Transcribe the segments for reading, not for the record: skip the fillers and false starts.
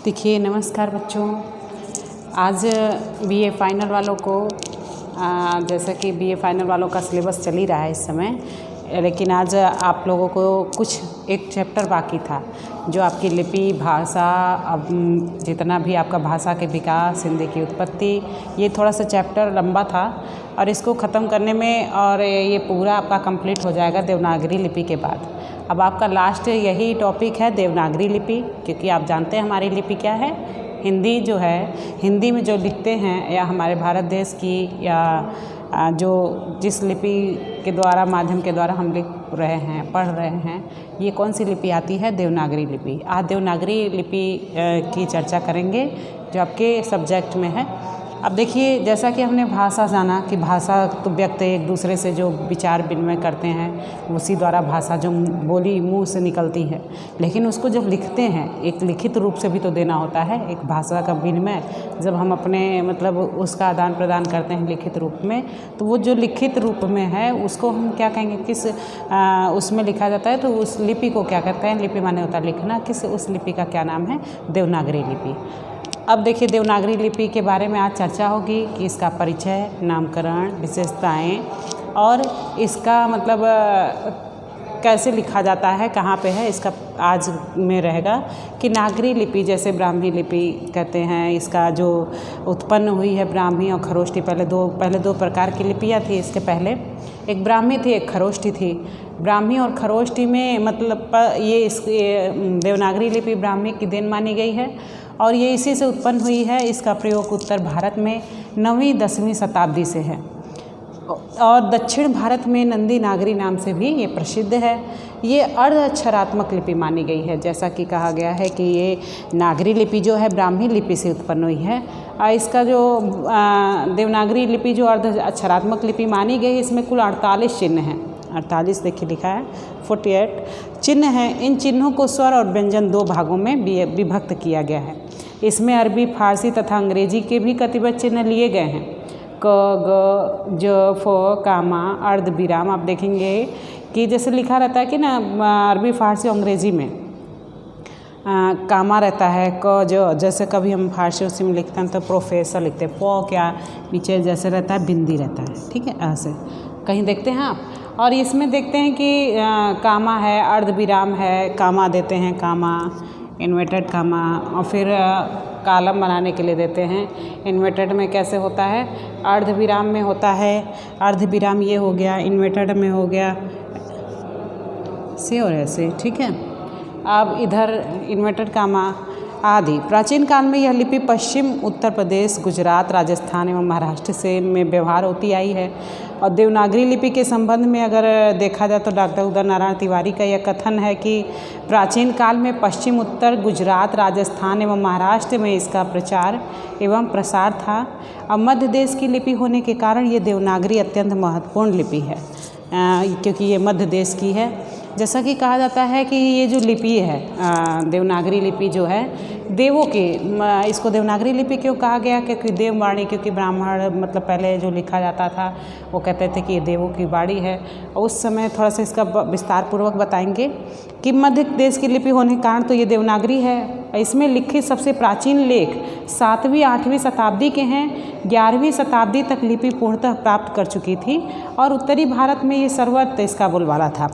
देखिए, नमस्कार बच्चों। आज बीए फाइनल वालों को जैसा कि बीए फाइनल वालों का सिलेबस चल ही रहा है इस समय, लेकिन आज आप लोगों को कुछ एक चैप्टर बाकी था जो आपकी लिपि भाषा, अब जितना भी आपका भाषा के विकास, हिंदी की उत्पत्ति, ये थोड़ा सा चैप्टर लंबा था और इसको ख़त्म करने में और ये पूरा आपका कंप्लीट हो जाएगा देवनागरी लिपि के बाद। अब आपका लास्ट यही टॉपिक है देवनागरी लिपि, क्योंकि आप जानते हैं हमारी लिपि क्या है। हिंदी जो है, हिंदी में जो लिखते हैं या हमारे भारत देश की या जो जिस लिपि के द्वारा, माध्यम के द्वारा हम लिख रहे हैं, पढ़ रहे हैं, ये कौन सी लिपि आती है? देवनागरी लिपि। आज देवनागरी लिपि की चर्चा करेंगे जो आपके सब्जेक्ट में है। अब देखिए, जैसा कि हमने भाषा जाना कि भाषा तो व्यक्ति एक दूसरे से जो विचार विनिमय करते हैं उसी द्वारा भाषा जो बोली मुंह से निकलती है, लेकिन उसको जब लिखते हैं एक लिखित रूप से भी तो देना होता है। एक भाषा का विनिमय जब हम अपने मतलब उसका आदान प्रदान करते हैं लिखित रूप में, तो वो जो लिखित रूप में है उसको हम क्या कहेंगे, किस उसमें लिखा जाता है, तो उस लिपि को क्या कहते हैं? लिपि माने होता है लिखना। किस उस लिपि का क्या नाम है? देवनागरी लिपि। अब देखिए, देवनागरी लिपि के बारे में आज चर्चा होगी कि इसका परिचय, नामकरण, विशेषताएं और इसका मतलब कैसे लिखा जाता है, कहाँ पे है, इसका आज में रहेगा। कि नागरी लिपि जैसे ब्राह्मी लिपि कहते हैं, इसका जो उत्पन्न हुई है ब्राह्मी और खरोष्टी। पहले दो प्रकार की लिपियाँ थी इसके पहले, एक ब्राह्मी थी, एक खरोष्टी थी। ब्राह्मी और खरोष्टी में मतलब ये इस देवनागरी लिपि ब्राह्मी की देन मानी गई है और ये इसी से उत्पन्न हुई है। इसका प्रयोग उत्तर भारत में 9वीं-10वीं शताब्दी से है और दक्षिण भारत में नंदी नागरी नाम से भी ये प्रसिद्ध है। ये अर्ध अक्षरात्मक लिपि मानी गई है, जैसा कि कहा गया है कि ये नागरी लिपि जो है ब्राह्मी लिपि से उत्पन्न हुई है। इसका जो देवनागरी लिपि जो अर्ध अक्षरात्मक लिपि मानी गई, इसमें कुल 48 चिन्ह हैं। 48 देखिए लिखा है, 48 चिन्ह हैं। इन चिन्हों को स्वर और व्यंजन 2 भागों में विभक्त किया गया है। इसमें अरबी, फारसी तथा अंग्रेजी के भी कतिपय चिन्ह लिए गए हैं। क, ग, ज, फ, कामा, अर्ध विराम। आप देखेंगे कि जैसे लिखा रहता है कि ना अरबी, फारसी, अंग्रेजी में कामा रहता है, क, ज, जैसे कभी हम फारसी उसी में लिखते हैं तो प्रोफेसर लिखते हैं। प क्या नीचे जैसे रहता है बिंदी रहता है, ठीक है, ऐसे कहीं देखते हैं आप। और इसमें देखते हैं कि कामा है, अर्ध विराम है, कामा देते हैं, कामा इन्वर्टेड कामा, और फिर कॉलम बनाने के लिए देते हैं। इन्वर्टेड में कैसे होता है? अर्ध विराम में होता है। अर्ध विराम ये हो गया, इन्वर्टेड में हो गया से और ऐसे, ठीक है। अब इधर इन्वर्टेड कामा आदि। प्राचीन काल में यह लिपि पश्चिम उत्तर प्रदेश, गुजरात, राजस्थान एवं महाराष्ट्र से में व्यवहार होती आई है। और देवनागरी लिपि के संबंध में अगर देखा जाए तो डॉक्टर उदय नारायण तिवारी का यह कथन है कि प्राचीन काल में पश्चिम उत्तर, गुजरात, राजस्थान एवं महाराष्ट्र में इसका प्रचार एवं प्रसार था। अब मध्य देश की लिपि होने के कारण ये देवनागरी अत्यंत महत्वपूर्ण लिपि है, क्योंकि ये मध्य देश की है। जैसा कि कहा जाता है कि ये जो लिपि है देवनागरी लिपि जो है देवों के, इसको देवनागरी लिपि क्यों कहा गया? क्योंकि देववाणी, क्योंकि ब्राह्मण मतलब पहले जो लिखा जाता था वो कहते थे कि ये देवों की वाणी है। उस समय थोड़ा सा इसका विस्तार पूर्वक बताएंगे कि मध्य देश की लिपि होने के कारण तो ये देवनागरी है। इसमें लिखित सबसे प्राचीन लेख 7वीं-8वीं शताब्दी के हैं। 11वीं शताब्दी तक लिपि पूर्णतः प्राप्त कर चुकी थी और उत्तरी भारत में ये सर्वत्र इसका बोलबाला था।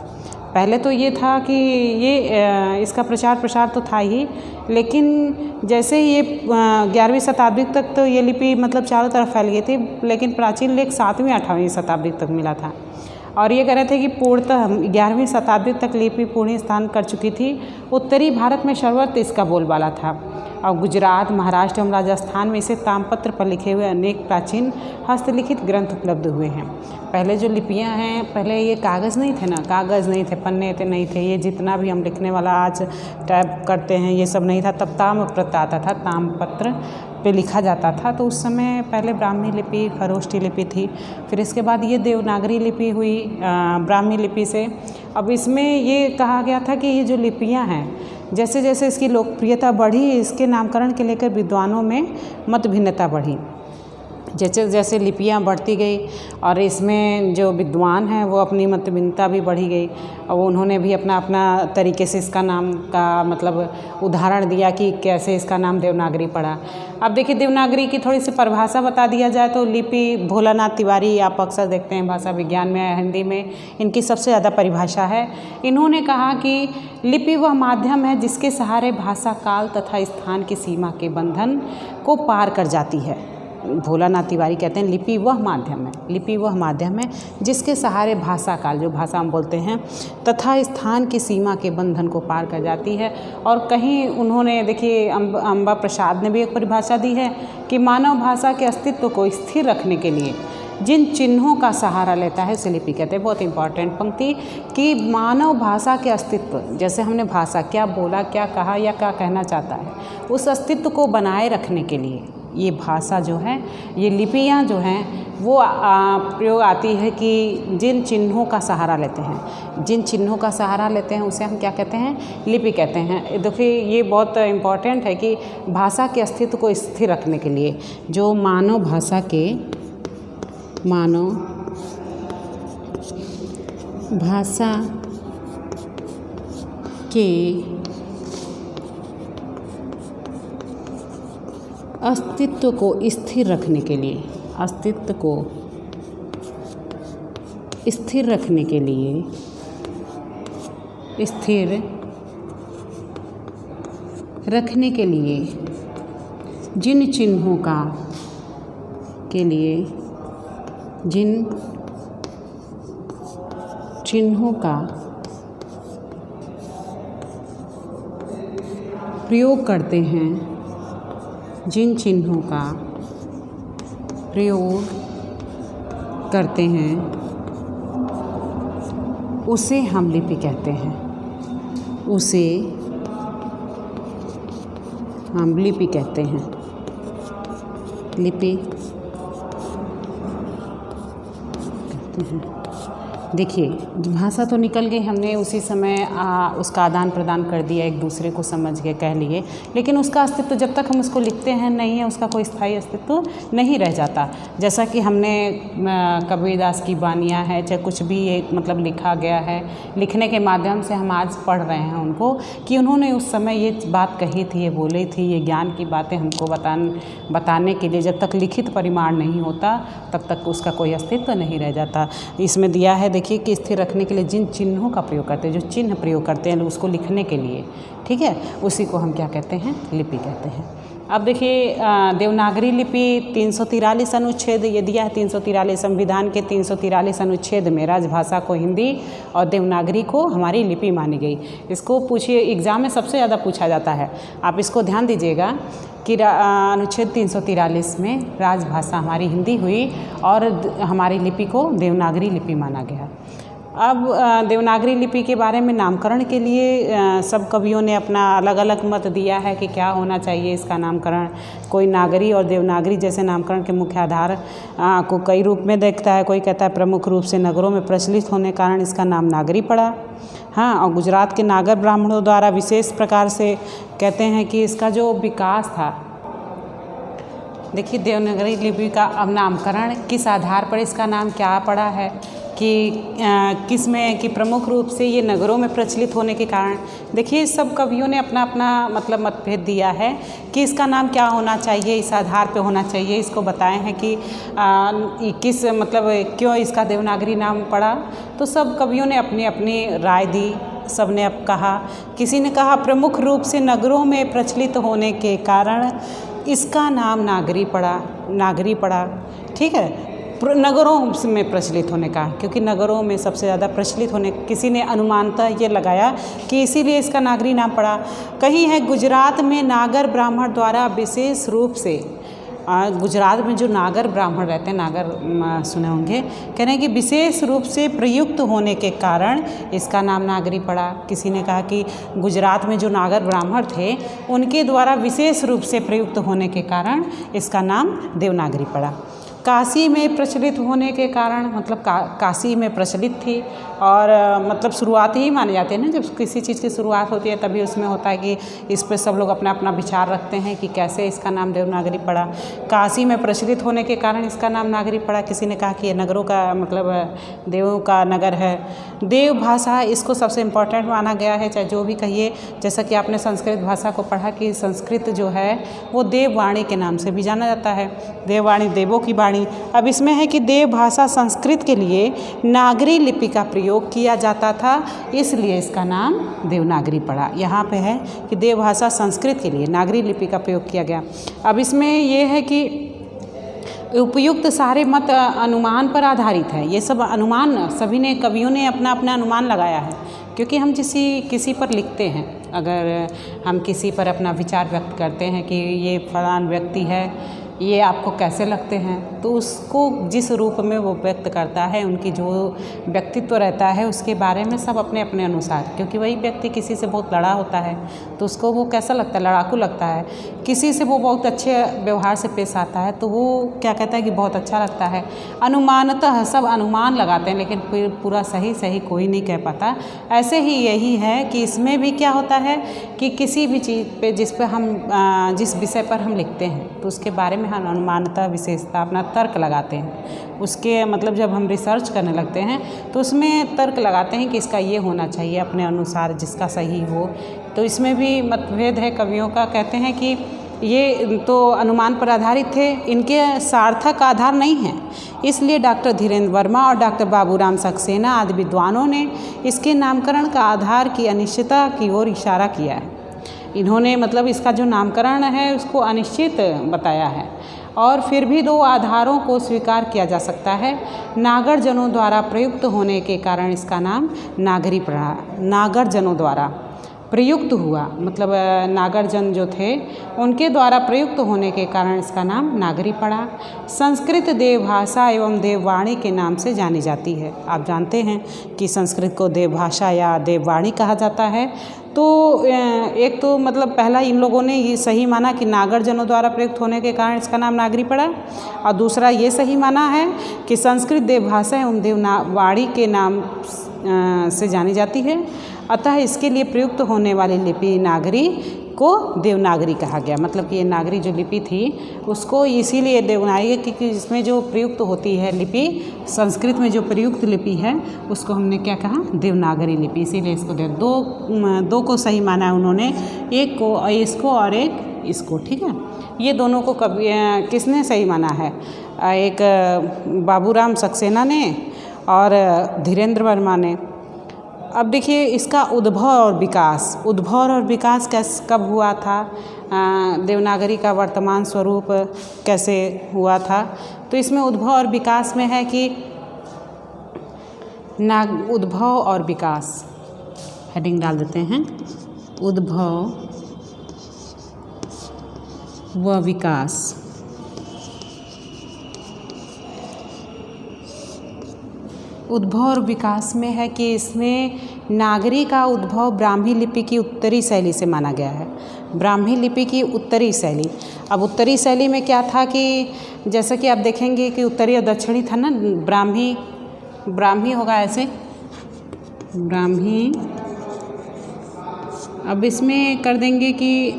पहले तो ये था कि ये इसका प्रचार प्रसार तो था ही, लेकिन जैसे ये 11वीं शताब्दी तक तो ये लिपि मतलब चारों तरफ फैल गई थी, लेकिन प्राचीन लेख 7वीं-8वीं शताब्दी तक मिला था। और ये कह रहे थे कि पूर्णतः 11वीं शताब्दी तक लिपि पूर्ण स्थान कर चुकी थी। उत्तरी भारत में सर्वत्र इसका बोलबाला था और गुजरात, महाराष्ट्र एवं राजस्थान में इसे ताम्रपत्र पर लिखे हुए अनेक प्राचीन हस्तलिखित ग्रंथ उपलब्ध हुए हैं। पहले जो लिपियां हैं, पहले ये कागज़ नहीं थे ना, कागज़ नहीं थे, पन्ने थे नहीं थे, ये जितना भी हम लिखने वाला आज टाइप करते हैं ये सब नहीं था। तब ताम्रपत्र आता था, ताम्रपत्र पे लिखा जाता था। तो उस समय पहले ब्राह्मी लिपि, खरोष्टी लिपि थी, फिर इसके बाद ये देवनागरी लिपि हुई ब्राह्मी लिपि से। अब इसमें ये कहा गया था कि ये जो लिपियां हैं, जैसे जैसे इसकी लोकप्रियता बढ़ी, इसके नामकरण के लेकर विद्वानों में मत भिन्नता बढ़ी। जैसे जैसे लिपियाँ बढ़ती गई और इसमें जो विद्वान हैं वो अपनी मतभिन्नता भी बढ़ी गई और उन्होंने भी अपना अपना तरीके से इसका नाम का मतलब उदाहरण दिया कि कैसे इसका नाम देवनागरी पड़ा। अब देखिए देवनागरी की थोड़ी सी परिभाषा बता दिया जाए तो लिपि भोलानाथ तिवारी आप अक्सर देखते हैं भाषा विज्ञान में, हिंदी में इनकी सबसे ज़्यादा परिभाषा है। इन्होंने कहा कि लिपि वह माध्यम है जिसके सहारे भाषा काल तथा स्थान की सीमा के बंधन को पार कर जाती है। भोलानाथ तिवारी कहते हैं लिपि वह माध्यम है, लिपि वह माध्यम है जिसके सहारे भाषा काल, जो भाषा हम बोलते हैं, तथा स्थान की सीमा के बंधन को पार कर जाती है। और कहीं उन्होंने देखिए अम्बा प्रसाद ने भी एक परिभाषा दी है कि मानव भाषा के अस्तित्व को स्थिर रखने के लिए जिन चिन्हों का सहारा लेता है उसे लिपि कहते हैं। बहुत इंपॉर्टेंट पंक्ति कि मानव भाषा के अस्तित्व, जैसे हमने भाषा क्या बोला, क्या कहा या क्या कहना चाहता है, उस अस्तित्व को बनाए रखने के लिए ये भाषा जो है, ये लिपियाँ जो हैं वो प्रयोग आती है कि जिन चिन्हों का सहारा लेते हैं, जिन चिन्हों का सहारा लेते हैं उसे हम क्या कहते हैं, लिपि कहते हैं। देखिए ये बहुत इम्पॉर्टेंट है कि भाषा के अस्तित्व को स्थिर रखने के लिए जो मानव भाषा के, मानव भाषा के अस्तित्व को स्थिर रखने के लिए, अस्तित्व को स्थिर रखने के लिए, स्थिर रखने के लिए जिन चिन्हों का के लिए, जिन चिन्हों का प्रयोग करते हैं, जिन चिन्हों का प्रयोग करते हैं उसे हम लिपि कहते हैं, उसे हम लिपि कहते हैं, लिपि कहते हैं। देखिए भाषा तो निकल गई, हमने उसी समय उसका आदान प्रदान कर दिया, एक दूसरे को समझ के कह लिए, लेकिन उसका अस्तित्व जब तक हम उसको लिखते हैं नहीं है, उसका कोई स्थायी अस्तित्व नहीं रह जाता। जैसा कि हमने कबीरदास की बानियाँ है, चाहे कुछ भी एक मतलब लिखा गया है, लिखने के माध्यम से हम आज पढ़ रहे हैं उनको कि उन्होंने उस समय ये बात कही थी, ये बोली थी, ये ज्ञान की बातें हमको बताने के लिए जब तक लिखित परिमाण नहीं होता तब तक उसका कोई अस्तित्व नहीं रह जाता। इसमें दिया है देखिए कि स्थिर रखने के लिए जिन चिन्हों का प्रयोग करते हैं, जो चिन्ह प्रयोग करते हैं उसको लिखने के लिए, ठीक है, उसी को हम क्या कहते हैं, लिपि कहते हैं। अब देखिए देवनागरी लिपि 343 अनुच्छेद ये दिया है, 343 संविधान के 343 अनुच्छेद में राजभाषा को हिंदी और देवनागरी को हमारी लिपि मानी गई। इसको पूछिए, एग्ज़ाम में सबसे ज़्यादा पूछा जाता है, आप इसको ध्यान दीजिएगा कि अनुच्छेद 343 में राजभाषा हमारी हिंदी हुई और हमारी लिपि को देवनागरी लिपि माना गया। अब देवनागरी लिपि के बारे में नामकरण के लिए सब कवियों ने अपना अलग अलग मत दिया है कि क्या होना चाहिए इसका नामकरण। कोई नागरी और देवनागरी जैसे नामकरण के मुख्य आधार को कई रूप में देखता है। कोई कहता है प्रमुख रूप से नगरों में प्रचलित होने के कारण इसका नाम नागरी पड़ा। हाँ, और गुजरात के नागर ब्राह्मणों द्वारा विशेष प्रकार से कहते हैं कि इसका जो विकास था, देखिए देवनागरी लिपि का अब नामकरण किस आधार पर इसका नाम क्या पड़ा है कि किस में कि प्रमुख रूप से ये नगरों में प्रचलित होने के कारण। देखिए सब कवियों ने अपना अपना मतलब मतभेद दिया है कि इसका नाम क्या होना चाहिए, इस आधार पे होना चाहिए। इसको बताए हैं कि किस मतलब क्यों इसका देवनागरी नाम पड़ा। तो सब कवियों ने अपनी अपनी राय दी, सब ने अब कहा। किसी ने कहा प्रमुख रूप से नगरों में प्रचलित होने के कारण इसका नाम नागरी पड़ा, ठीक है, नगरों में प्रचलित होने का, क्योंकि नगरों में सबसे ज़्यादा प्रचलित होने, किसी ने अनुमानतः ये लगाया कि इसीलिए इसका नागरी नाम पड़ा। कहीं है गुजरात में नागर ब्राह्मण द्वारा विशेष रूप से, गुजरात में जो नागर ब्राह्मण रहते हैं, नागर सुने होंगे, कह रहे हैं कि विशेष रूप से प्रयुक्त होने के कारण इसका नाम नागरी पड़ा। किसी ने कहा कि गुजरात में जो नागर ब्राह्मण थे उनके द्वारा विशेष रूप से प्रयुक्त होने के कारण इसका नाम देवनागरी पड़ा। काशी में प्रचलित होने के कारण मतलब काशी में प्रचलित थी और मतलब शुरुआत ही माने जाते हैं ना, जब किसी चीज़ की शुरुआत होती है तभी उसमें होता है कि इस पर सब लोग अपना अपना विचार रखते हैं कि कैसे इसका नाम देवनागरी पड़ा। काशी में प्रचलित होने के कारण इसका नाम नागरी पड़ा। किसी ने कहा कि ये नगरों का मतलब देवों का नगर है। देव भाषा इसको सबसे इम्पोर्टेंट माना गया है, चाहे जो भी कहिए। जैसा कि आपने संस्कृत भाषा को पढ़ा कि संस्कृत जो है वो देववाणी के नाम से भी जाना जाता है। देववाणी देवों की वाणी। अब इसमें है कि देव भाषा संस्कृत के लिए नागरी लिपि का प्रयोग किया जाता था, इसलिए इसका नाम देवनागरी पड़ा। यहाँ पे है कि देव भाषा संस्कृत के लिए नागरी लिपि का प्रयोग किया गया। अब इसमें ये है कि उपयुक्त सारे मत अनुमान पर आधारित है। ये सब अनुमान सभी ने कवियों ने अपना अपना अनुमान लगाया है, क्योंकि हम किसी पर लिखते हैं, अगर हम किसी पर अपना विचार व्यक्त करते हैं कि ये फलान व्यक्ति है, ये आपको कैसे लगते हैं, तो उसको जिस रूप में वो व्यक्त करता है, उनकी जो व्यक्तित्व रहता है उसके बारे में सब अपने अपने अनुसार, क्योंकि वही व्यक्ति किसी से बहुत लड़ा होता है तो उसको वो कैसा लगता है, लड़ाकू लगता है। किसी से वो बहुत अच्छे व्यवहार से पेश आता है तो वो क्या कहता है कि बहुत अच्छा लगता है। अनुमानतः सब अनुमान लगाते हैं, लेकिन फिर पूरा सही कोई नहीं कह पाता। ऐसे ही यही है कि इसमें भी क्या होता है कि किसी भी चीज़ पे जिस विषय पर हम लिखते हैं तो उसके बारे में हम अनुमानतः विशेषता अपना तर्क लगाते हैं। उसके मतलब जब हम रिसर्च करने लगते हैं तो उसमें तर्क लगाते हैं कि इसका ये होना चाहिए अपने अनुसार, जिसका सही हो। तो इसमें भी मतभेद है कवियों का। कहते हैं कि ये तो अनुमान पर आधारित थे, इनके सार्थक आधार नहीं है, इसलिए डॉक्टर धीरेन्द्र वर्मा और डॉक्टर बाबूराम सक्सेना आदि विद्वानों ने इसके नामकरण का आधार की अनिश्चितता की ओर इशारा किया है। इन्होंने मतलब इसका जो नामकरण है उसको अनिश्चित बताया है। और फिर भी दो आधारों को स्वीकार किया जा सकता है। नागर जनों द्वारा प्रयुक्त होने के कारण इसका नाम नागरी पड़ा। नागर जनों द्वारा प्रयुक्त हुआ मतलब नागर जन जो थे उनके द्वारा प्रयुक्त होने के कारण इसका नाम नागरी पड़ा। संस्कृत देवभाषा एवं देववाणी के नाम से जानी जाती है। आप जानते हैं कि संस्कृत को देवभाषा या देववाणी कहा जाता है। तो एक तो मतलब पहला इन लोगों ने ये सही माना कि नागर जनों द्वारा प्रयुक्त होने के कारण इसका नाम नागरी पड़ा, और दूसरा ये सही माना है कि संस्कृत देवभाषा एवं देववाणी के नाम से जानी जाती है, अतः इसके लिए प्रयुक्त होने वाली लिपि नागरी को देवनागरी कहा गया। मतलब कि ये नागरी जो लिपि थी उसको इसीलिए देवनागरी क्योंकि इसमें जो प्रयुक्त होती है लिपि, संस्कृत में जो प्रयुक्त लिपि है उसको हमने क्या कहा, देवनागरी लिपि, इसीलिए इसको दो को सही माना है उन्होंने, एक को इसको और एक इसको। ठीक है, ये दोनों को कभी किसने सही माना है, एक बाबूराम सक्सेना ने और धीरेन्द्र वर्मा ने। अब देखिए इसका उद्भव और विकास कब हुआ था, देवनागरी का वर्तमान स्वरूप कैसे हुआ था। तो इसमें उद्भव और विकास में है कि उद्भव और विकास हेडिंग डाल देते हैं, उद्भव व विकास। उद्भव और विकास में है कि इसमें नागरी का उद्भव ब्राह्मी लिपि की उत्तरी शैली से माना गया है। ब्राह्मी लिपि की उत्तरी शैली, अब उत्तरी शैली में क्या था कि जैसा कि आप देखेंगे कि उत्तरी और दक्षिणी था ना, ब्राह्मी होगा ऐसे ब्राह्मी। अब इसमें कर देंगे कि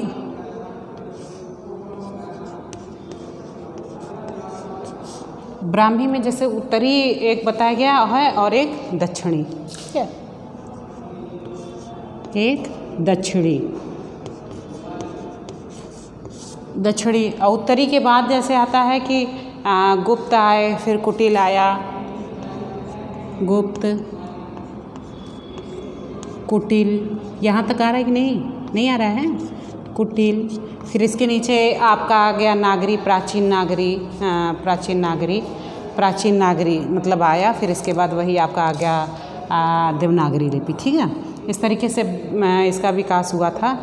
ब्राह्मी में जैसे उत्तरी एक बताया गया है और एक दक्षिणी, ठीक है, एक दक्षिणी और उत्तरी के बाद जैसे आता है कि गुप्त आए, फिर कुटिल आया, गुप्त कुटिल, यहाँ तक आ रहा है कि नहीं आ रहा है, कुटिल। फिर इसके नीचे आपका आ गया नागरी, प्राचीन नागरी मतलब आया। फिर इसके बाद वही आपका आ गया देवनागरी लिपि। ठीक है, इस तरीके से इसका विकास हुआ था।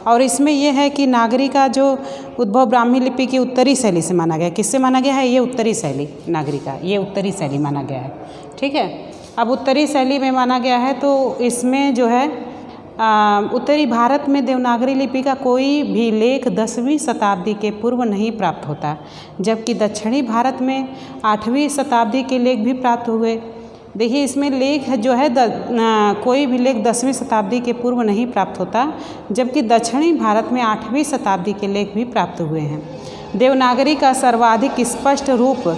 और इसमें यह है कि नागरी का जो उद्भव ब्राह्मी लिपि की उत्तरी शैली से माना गया। किससे माना गया है, ये उत्तरी शैली, नागरी का ये उत्तरी शैली माना गया है। ठीक है, अब उत्तरी शैली में माना गया है तो इसमें जो है उत्तरी भारत में देवनागरी लिपि का कोई भी लेख 10वीं शताब्दी के पूर्व नहीं प्राप्त होता, जबकि दक्षिणी भारत में 8वीं शताब्दी के लेख भी प्राप्त हुए। देखिए इसमें लेख जो है कोई भी लेख 10वीं शताब्दी के पूर्व नहीं प्राप्त होता, जबकि दक्षिणी भारत में 8वीं शताब्दी के लेख भी प्राप्त हुए हैं। देवनागरी का सर्वाधिक स्पष्ट रूप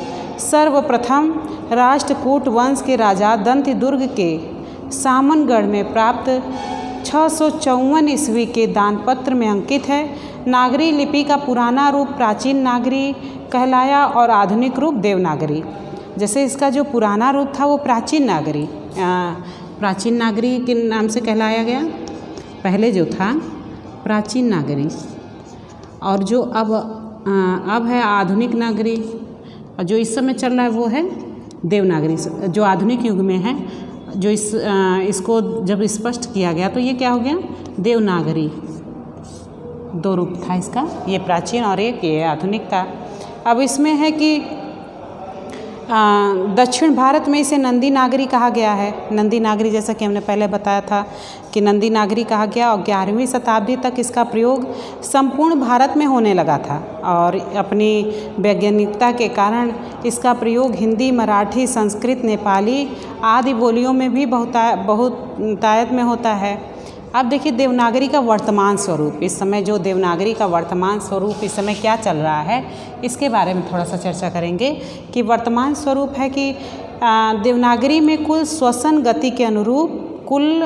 सर्वप्रथम राष्ट्रकूट वंश के राजा दंतिदुर्ग के सामनगढ़ में प्राप्त 654 ईस्वी के दानपत्र में अंकित है। नागरी लिपि का पुराना रूप प्राचीन नागरी कहलाया और आधुनिक रूप देवनागरी। जैसे इसका जो पुराना रूप था वो प्राचीन नागरी के नाम से कहलाया गया, पहले जो था प्राचीन नागरी, और जो अब है आधुनिक नागरी, और जो इस समय चल रहा है वो है देवनागरी। जो आधुनिक युग में है, जो इसको जब स्पष्ट किया गया तो ये क्या हो गया, देवनागरी। दो रूप था इसका, ये प्राचीन और एक ये आधुनिक था। अब इसमें है कि दक्षिण भारत में इसे नंदी नागरी कहा गया है। नंदी नागरी जैसा कि हमने पहले बताया था कि नंदी नागरी कहा गया, और 11वीं शताब्दी तक इसका प्रयोग संपूर्ण भारत में होने लगा था, और अपनी वैज्ञानिकता के कारण इसका प्रयोग हिंदी, मराठी, संस्कृत, नेपाली आदि बोलियों में भी बहुतायत में होता है। अब देखिए देवनागरी का वर्तमान स्वरूप, इस समय जो देवनागरी का वर्तमान स्वरूप इस समय क्या चल रहा है, इसके बारे में थोड़ा सा चर्चा करेंगे। कि वर्तमान स्वरूप है कि देवनागरी में कुल श्वसन गति के अनुरूप कुल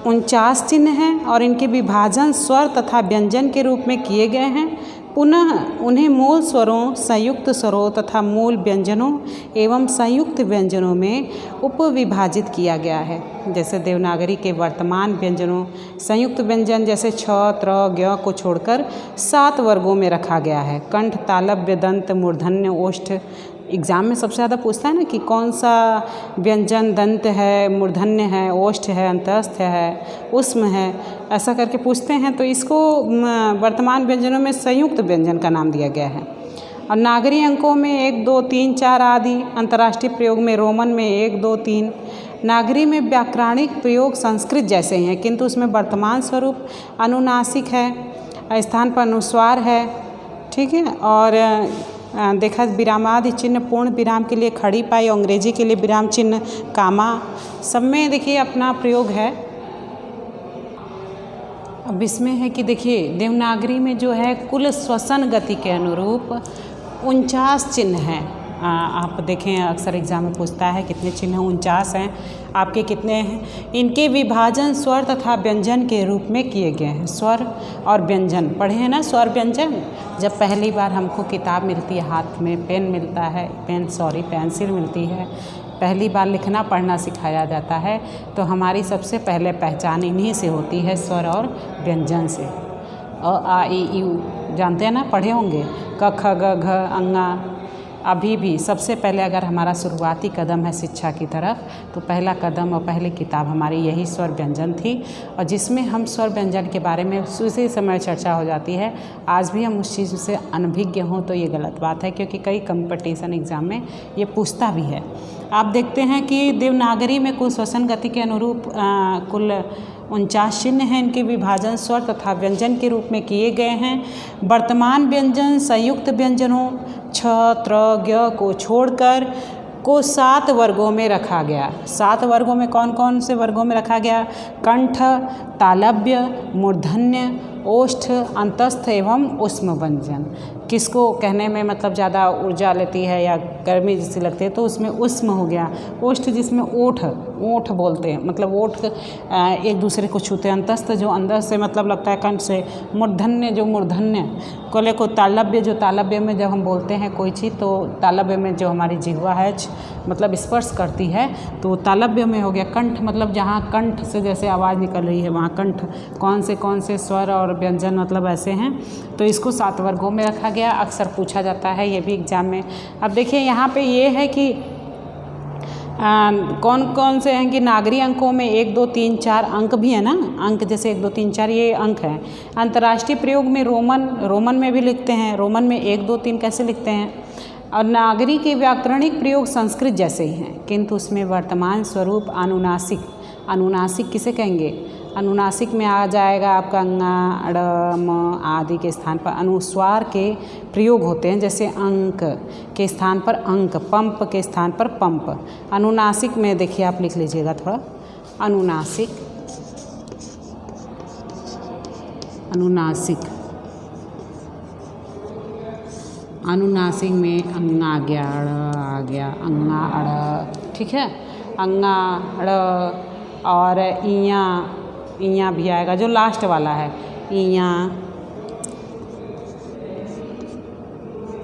49 चिन्ह हैं, और इनके विभाजन स्वर तथा व्यंजन के रूप में किए गए हैं। पुनः उन्हें मूल स्वरों, संयुक्त स्वरों तथा मूल व्यंजनों एवं संयुक्त व्यंजनों में उपविभाजित किया गया है। जैसे देवनागरी के वर्तमान व्यंजनों, संयुक्त व्यंजन जैसे छ, त्र, ज्ञ को छोड़कर 7 वर्गों में रखा गया है। कंठ, तालव्य, दंत, मूर्धन्य, ओष्ठ। एग्ज़ाम में सबसे ज़्यादा पूछता है ना कि कौन सा व्यंजन दंत है, मूर्धन्य है, ओष्ठ है, अंतस्थ है, उष्म है, ऐसा करके पूछते हैं। तो इसको वर्तमान व्यंजनों में संयुक्त व्यंजन का नाम दिया गया है। और नागरी अंकों में 1, 2, 3, 4 आदि। अंतर्राष्ट्रीय प्रयोग में रोमन में 1, 2, 3। नागरी में व्याकरणिक प्रयोग संस्कृत जैसे हैं, किंतु उसमें वर्तमान स्वरूप अनुनासिक है, स्थान पर अनुस्वार है, ठीक है। और देखा विरामादि चिन्ह पूर्ण विराम के लिए खड़ी पाई, अंग्रेजी के लिए विराम चिन्ह कामा, सब में देखिए अपना प्रयोग है। अब इसमें है कि देखिए देवनागरी में जो है कुल श्वसन गति के अनुरूप 49 चिन्ह हैं। आप देखें अक्सर एग्जाम में पूछता है कितने चिन्ह, 49 हैं, आपके कितने हैं। इनके विभाजन स्वर तथा व्यंजन के रूप में किए गए हैं। स्वर और व्यंजन पढ़े हैं ना, स्वर व्यंजन। जब पहली बार हमको किताब मिलती है, हाथ में पेन मिलता है, पेंसिल मिलती है, पहली बार लिखना पढ़ना सिखाया जाता है, तो हमारी सबसे पहले पहचान इन्हीं से होती है, स्वर और व्यंजन से। अ, आ, इ, ऊ जानते हैं ना, पढ़े होंगे। क, ख, ग, घ, अंगा। अभी भी सबसे पहले अगर हमारा शुरुआती कदम है शिक्षा की तरफ, तो पहला कदम और पहली किताब हमारी यही स्वर व्यंजन थी, और जिसमें हम स्वर व्यंजन के बारे में उसी समय चर्चा हो जाती है। आज भी हम उस चीज़ से अनभिज्ञ हों तो ये गलत बात है, क्योंकि कई कंपटीशन एग्ज़ाम में ये पूछता भी है। आप देखते हैं कि देवनागरी में कुल श्वसन गति के अनुरूप कुल 49 चिन्ह हैं। इनके विभाजन स्वर तथा व्यंजन के रूप में किए गए हैं। वर्तमान व्यंजन संयुक्त व्यंजनों छ, त्र, ज्ञ को छोड़कर को 7 वर्गों में रखा गया। 7 वर्गों में कौन कौन से वर्गों में रखा गया? कंठ, तालव्य, मूर्धन्य, ओष्ठ, अंतस्थ एवं उष्म व्यंजन। किसको कहने में मतलब ज़्यादा ऊर्जा लेती है या गर्मी जैसी लगती है, तो उसमें उष्म हो गया। ओष्ठ जिसमें ओठ बोलते हैं, मतलब ओठ एक दूसरे को छूते हैं। अंतस्थ जो अंदर से मतलब लगता है कंठ से। मूर्धन्य जो मूर्धन्य कोले को। तालव्य जो तालव्य में जब हम बोलते हैं कोई चीज़, तो तालव्य में जो हमारी जिह्वा है मतलब स्पर्श करती है, तो तालव्य में हो गया। कंठ मतलब जहाँ कंठ से जैसे आवाज़ निकल रही है वहाँ कंठ। कौन से स्वर और व्यंजन मतलब ऐसे हैं, तो इसको 7 वर्गों में रखा गया। अक्सर पूछा जाता है ये भी एग्जाम में। अब देखिए यहाँ पे ये है कि कौन कौन से हैं कि नागरी अंकों में 1, 2, 3, 4 अंक भी है ना। अंक जैसे 1, 2, 3, 4 ये अंक हैं। अंतर्राष्ट्रीय प्रयोग में रोमन में भी लिखते हैं। रोमन में 1, 2, 3 कैसे लिखते हैं। और नागरी के व्याकरणिक प्रयोग संस्कृत जैसे ही हैं, किंतु उसमें वर्तमान स्वरूप अनुनासिक अनुनासिक किसे कहेंगे? अनुनासिक में आ जाएगा आपका ङ, ड़, म आदि के स्थान पर अनुस्वार के प्रयोग होते हैं, जैसे अंक के स्थान पर अंक, पंप के स्थान पर पंप। अनुनासिक में देखिए आप लिख लीजिएगा थोड़ा, अनुनासिक, अनुनासिक, अनुनासिक में अंग आ गया, ड़ आ गया, अंगा अड़, ठीक है, अंगा ड़, और इया, इया भी आएगा जो लास्ट वाला है, इया,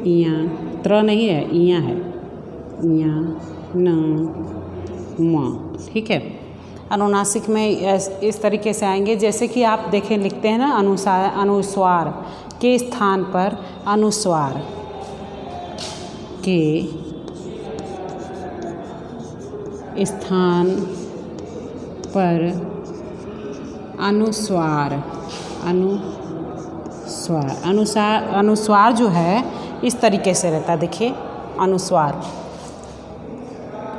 इया, त्र नहीं है, इया है, इया, न, म, ठीक है। अनुनासिक में इस तरीके से आएंगे, जैसे कि आप देखें लिखते हैं ना, अनुस्वार के स्थान पर अनुस्वार के स्थान पर अनुस्वार, अनुस्वार जो है इस तरीके से रहता है, देखिए अनुस्वार,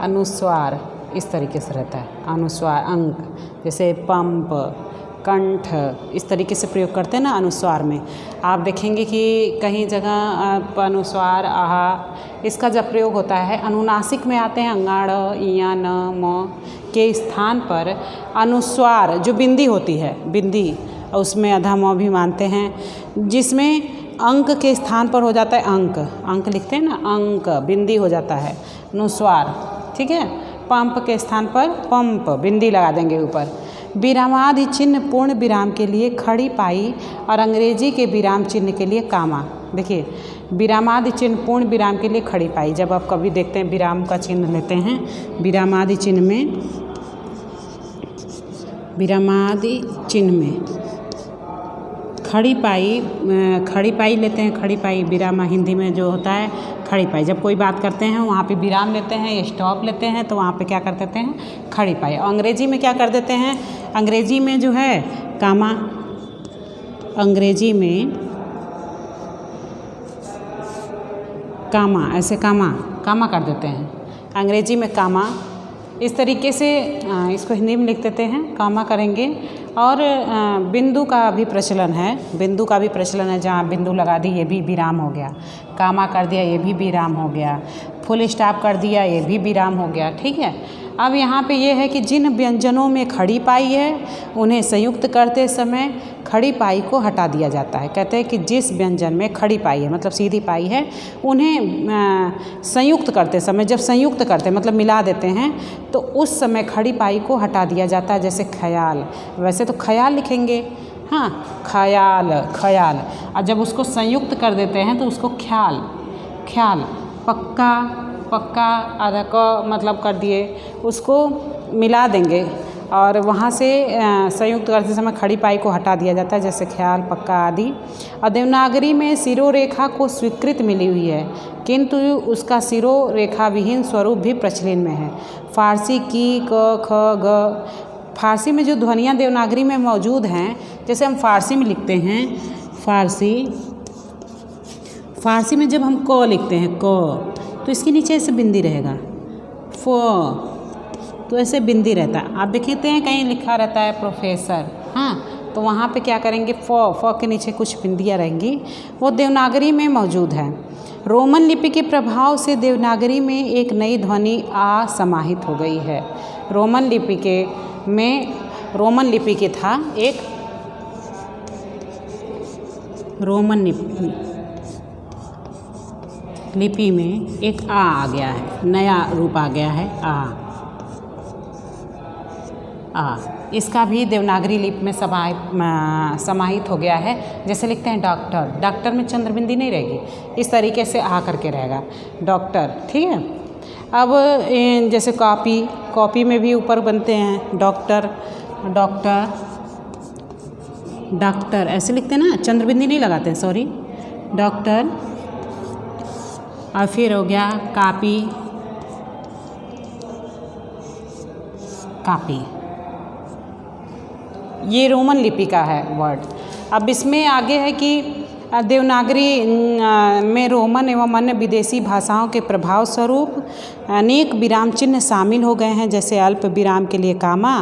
अनुस्वार इस तरीके से रहता है, अनुस्वार अंक, जैसे पंप, कंठ, इस तरीके से प्रयोग करते हैं ना अनुस्वार में। आप देखेंगे कि कहीं जगह अनुस्वार आहा इसका जब प्रयोग होता है, अनुनासिक में आते हैं अंगाड़, इया, न, म के स्थान पर अनुस्वार जो बिंदी होती है, बिंदी, उसमें अधा म भी मानते हैं, जिसमें अंक के स्थान पर हो जाता है अंक, अंक लिखते हैं ना, अंक बिंदी हो जाता है अनुस्वार, ठीक है। पंप के स्थान पर पंप, बिंदी लगा देंगे ऊपर। विरामादि चिन्ह पूर्ण विराम के लिए खड़ी पाई और अंग्रेजी के विराम चिन्ह के लिए कामा। देखिए विरामादि चिन्ह पूर्ण विराम के लिए खड़ी पाई, जब आप कभी देखते हैं विराम का चिन्ह लेते हैं, विरामादि चिन्ह में, विरामादि चिन्ह में खड़ी पाई, खड़ी पाई लेते हैं, खड़ी पाई विराम हिंदी में जो होता है खड़ी पाई, जब कोई बात करते हैं वहाँ पे विराम लेते हैं, स्टॉप लेते हैं, तो वहाँ पे क्या कर देते हैं, खड़ी पाई। और अंग्रेजी में क्या कर देते हैं, अंग्रेजी में जो है कामा, अंग्रेजी में कामा, ऐसे कामा, कामा कर देते हैं, अंग्रेजी में कामा, इस तरीके से इसको हिंदी में लिख देते हैं, कामा करेंगे। और बिंदु का भी प्रचलन है, बिंदु का भी प्रचलन है, जहाँ बिंदु लगा दी ये भी विराम हो गया, कामा कर दिया ये भी विराम हो गया, फुल स्टॉप कर दिया ये भी विराम हो गया, ठीक है। अब यहाँ पे ये है कि जिन व्यंजनों में खड़ी पाई है उन्हें संयुक्त करते समय खड़ी पाई को हटा दिया जाता है। कहते हैं कि जिस व्यंजन में खड़ी पाई है मतलब सीधी पाई है, उन्हें संयुक्त करते समय, जब संयुक्त करते मतलब मिला देते हैं, तो उस समय खड़ी पाई को हटा दिया जाता है। जैसे ख्याल, वैसे तो ख्याल लिखेंगे, हाँ ख्याल, ख्याल, और जब उसको संयुक्त कर देते हैं तो उसको ख्याल, ख्याल, पक्का, पक्का, आधा क मतलब कर दिए, उसको मिला देंगे और वहाँ से संयुक्त करते समय खड़ी पाई को हटा दिया जाता है, जैसे ख्याल, पक्का आदि। और देवनागरी में सिरोरेखा को स्वीकृत मिली हुई है, किंतु उसका सिरोरेखा विहीन स्वरूप भी प्रचलन में है। फारसी की क, ख, ग, फारसी में जो ध्वनियाँ देवनागरी में मौजूद हैं, जैसे हम फारसी में लिखते हैं, फारसी में जब हम क लिखते हैं क, तो इसके नीचे ऐसे बिंदी रहेगा, फ तो ऐसे बिंदी रहता है। आप देखते हैं कहीं लिखा रहता है प्रोफेसर, हाँ, तो वहाँ पे क्या करेंगे, फ के नीचे कुछ बिंदियाँ रहेंगी, वो देवनागरी में मौजूद है। रोमन लिपि के प्रभाव से देवनागरी में एक नई ध्वनि आ समाहित हो गई है। रोमन लिपि के था एक, रोमन लिपि में एक आ गया है, नया रूप आ गया है, आ। इसका भी देवनागरी लिपि में समाहित हो गया है। जैसे लिखते हैं डॉक्टर, डॉक्टर में चंद्रबिंदी नहीं रहेगी, इस तरीके से आ करके रहेगा डॉक्टर, ठीक है। अब जैसे कॉपी, कॉपी में भी ऊपर बनते हैं डॉक्टर, डॉक्टर, डॉक्टर ऐसे लिखते हैं ना, चंद्रबिंदी नहीं लगाते हैं, सॉरी, डॉक्टर। और फिर हो गया कापी, कापी, ये रोमन लिपि का है वर्ड। अब इसमें आगे है कि देवनागरी में रोमन एवं अन्य विदेशी भाषाओं के प्रभाव स्वरूप अनेक विराम चिन्ह शामिल हो गए हैं, जैसे अल्प विराम के लिए कामा,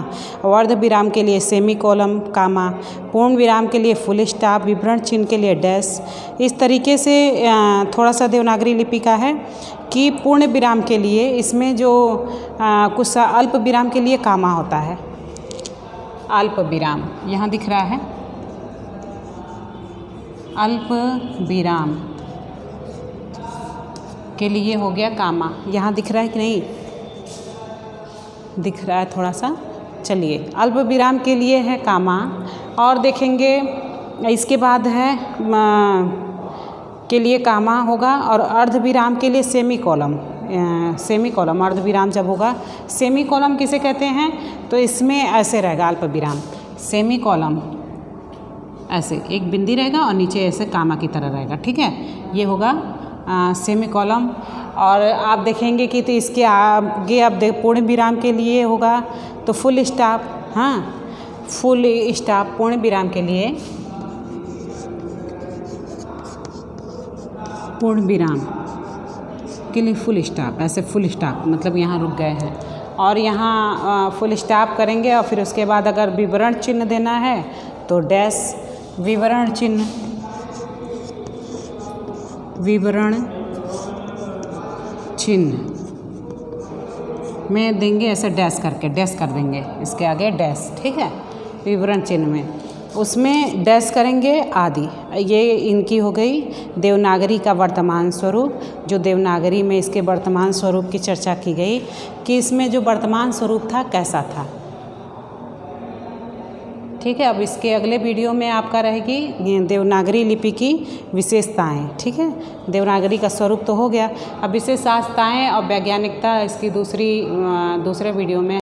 अर्ध विराम के लिए सेमीकोलन कामा, पूर्ण विराम के लिए फुल स्टॉप, विवरण चिन्ह के लिए डैश। इस तरीके से थोड़ा सा देवनागरी लिपि का है कि पूर्ण विराम के लिए इसमें जो कुछ अल्प विराम के लिए कामा होता है। अल्प विराम यहाँ दिख रहा है, अल्प विराम के लिए हो गया कामा। यहाँ दिख रहा है कि नहीं, दिख रहा है थोड़ा सा। चलिए, अल्प विराम के लिए है कामा। और देखेंगे इसके बाद है के लिए कामा होगा, और अर्ध विराम के लिए सेमीकोलन। सेमीकोलन अर्ध विराम जब होगा, सेमीकोलन किसे कहते हैं, तो इसमें ऐसे रहेगा अल्प विराम, सेमीकोलन ऐसे एक बिंदी रहेगा और नीचे ऐसे कामा की तरह रहेगा, ठीक है, ये होगा सेमीकोलन। और आप देखेंगे कि तो इसके आगे अब पूर्ण विराम के लिए होगा तो फुल स्टॉप। हाँ, फुल स्टॉप पूर्ण विराम के लिए, पूर्ण विराम के लिए फुल स्टॉप, ऐसे फुल स्टॉप मतलब यहाँ रुक गए हैं, और यहाँ फुल स्टॉप करेंगे। और फिर उसके बाद अगर विवरण चिन्ह देना है तो डैश, विवरण चिन्ह, विवरण चिन्ह में देंगे ऐसे डैश करके, डैश कर देंगे इसके आगे डैश, ठीक है, विवरण चिन्ह में उसमें डैश करेंगे आदि। ये इनकी हो गई देवनागरी का वर्तमान स्वरूप। जो देवनागरी में इसके वर्तमान स्वरूप की चर्चा की गई कि इसमें जो वर्तमान स्वरूप था कैसा था, ठीक है। अब इसके अगले वीडियो में आपका रहेगी देवनागरी लिपि की विशेषताएं, ठीक है। देवनागरी का स्वरूप तो हो गया, अब विशेषताएं और वैज्ञानिकता इसकी दूसरे वीडियो में